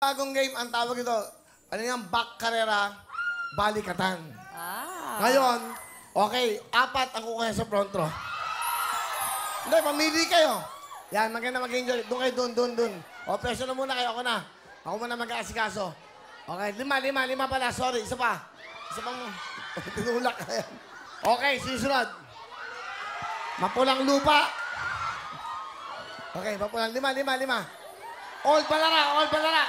Bagong game, ang tawag ito, ano yung back karera, balikatan. Ngayon, okay, 4 ang kukuha sa front row. Hindi, pamili kayo. Yan, mag-enjoy. Doon kayo, doon. O, presyo na muna kayo, ako na. Ako muna mag-aasikaso. Okay, 5 pala, sorry, isa pa. Isa pang, tinulak ka yan. Okay, susunod. Mapulang lupa. Okay, mapulang, 5. All balara.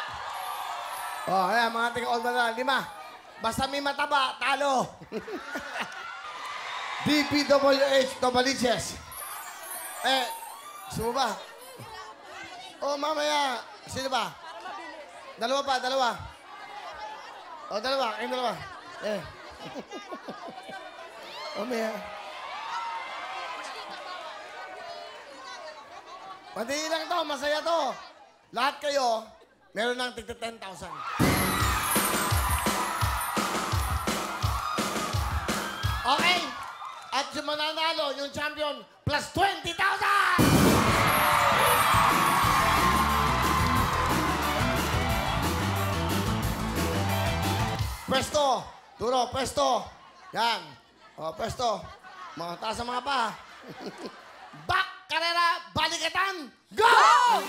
Oh, ayan, mga tiga all balara, 5. Basta may mataba, talo. DPWH, Tomaliches. Sino ba? Oh, mamaya. Sino ba? Dalawa. Oh, dalawa. Kayong dalawa. Mamaya. Madali lang to. Masaya to. Lahat kayo, meron ng tigta 10,000. Okay. At yung mananalo, yung champion, plus 20,000! Pwesto. Duro, pwesto. Yan. O, pwesto. Mga taas ang mga pa. Back, karera, balikatan, go! Go!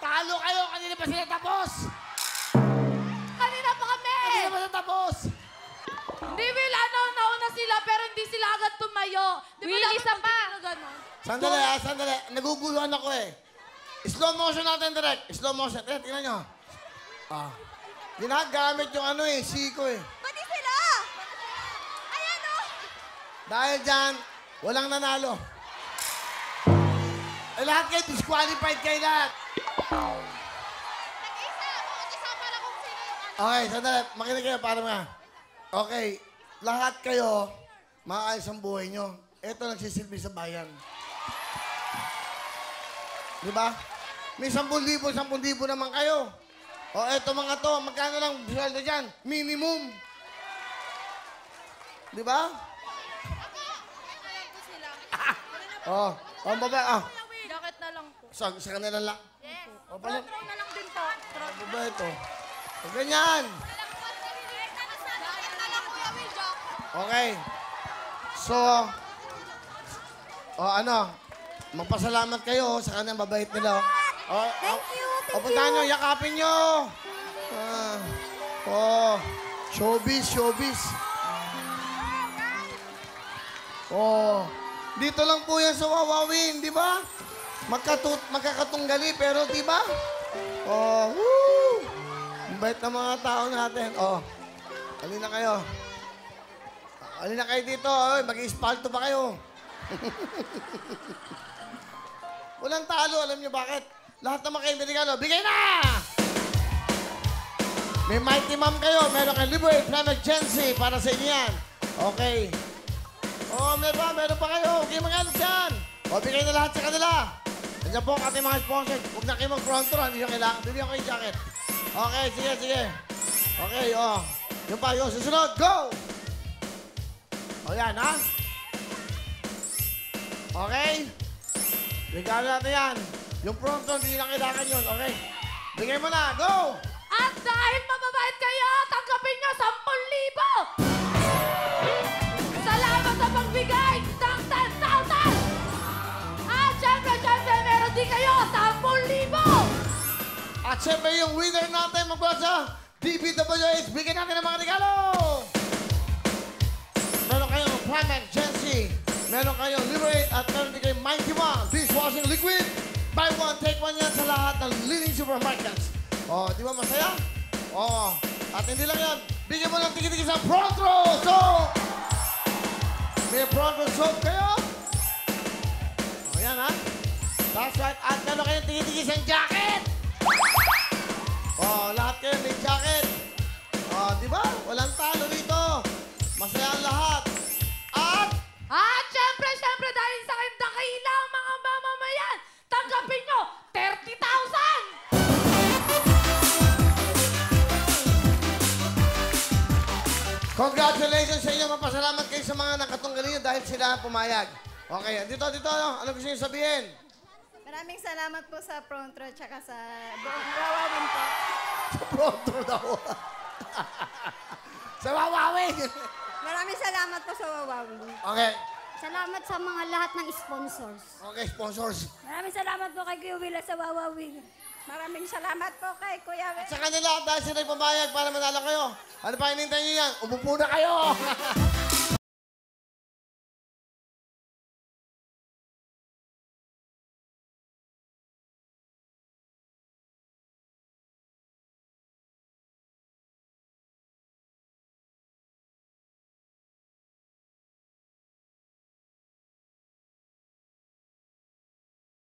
Talo kayo! Kanina pa sila tapos! Kanina pa kami! Kanina pa sila tapos! Hindi, Will, nauna sila, pero hindi sila agad tumayo. Will, isa pa! Sandali. Naguguluhan ako eh. Slow motion natin, direct. Slow motion. Tingnan nyo. Ginagamit yung siko eh. Pati sila! Ayan o! Dahil dyan, walang nanalo. Lahat kayo, disqualified kayo lahat. Isama lang kung sino yung Okay, sandali. Makinig kayo para mga. Okay, lahat kayo, maayos ang buhay nyo. Ito nagsisilbi sa bayan. Di ba? May 10,000 naman kayo. O eto mga to, magkano lang sweldo dyan? Minimum. Di ba? Baba. Jacket na lang po. Sa kanila lang. Yes. O, pala. Throw na lang din po. Baba ito. O, ganyan. Jacket na lang, Kuya Will, jacket. Okay. So, magpasalamat kayo sa kanyang babait nila. Thank you. Puntahan nyo, yakapin nyo. Showbiz. Dito lang po yan sa Wawawin, di ba? Magkakatunggali, pero di ba? Woo! Ang bait ng mga tao natin. Halina kayo. Halina kayo dito. Mag-ispalto pa kayo. Walang talo, alam nyo bakit? Lahat naman kayo binigalo. Bigay na! May Mighty Mom kayo. Meron kayong Liberate Plan Agency para sa inyo yan. Okay. Meron pa kayo. Okay, mag-alas yan. Bigay na lahat sa kanila. Nandiyan po ang ating mga sponsors. Huwag na kayo mag-front row. Hindi nyo kailangan. Bibigyan ko yung jacket. Okay, sige. Okay, Yung pa, susunod. Go! Yan, ha? Okay? Regalo natin yan. Yung pronto, hindi na kailangan yun. Okay? Bigay mo na. Go! At dahil mababait kayo, tanggapin nyo 10,000! Salamat sa pagbigay ng 10,000! At syempre, meron din kayo 10,000! At syempre yung winner natin magmula sa DPWH, bigyan natin ng mga regalo! Meron kayong Primac Gen Z, meron kayong Liberate, at meron din kayong Mighty One dishwashing liquid. Buy one, take one yan sa lahat ng leading supermarkets. Oh, di ba masaya? Oh, at hindi lang yan, bigyan mo ng tiki-tiki sa Pronto Soap! May Pronto Soap kayo? Oh, yan ha? That's right, at meron kayong tiki-tiki sa jacket! Oh, lahat kayo may jacket. Oh, di ba? Walang talo dito. Masaya ang lahat. At syempre, dahil sa akin dakilang mga mamamayan, tanggapin nyo 30,000! Congratulations sa inyo. Mapasalamat kayo sa mga nakatunggal ninyo dahil sila pumayag. Okay, dito. Ano gusto niyo sabihin? Maraming salamat po sa Pronto tsaka sa buong Wawawin po. Sa Pronto daw. Sa Wawawin. Maraming salamat po sa Wawawin. Okay. Salamat sa mga lahat ng sponsors. Okay, sponsors. Maraming salamat po kay Kuya Willa sa Wawawin. Maraming salamat po kay Kuya Willa. Sa kanila, dahil sila pumayag para manalo kayo. Ano pa hinintay niyo yan? Umupo na kayo.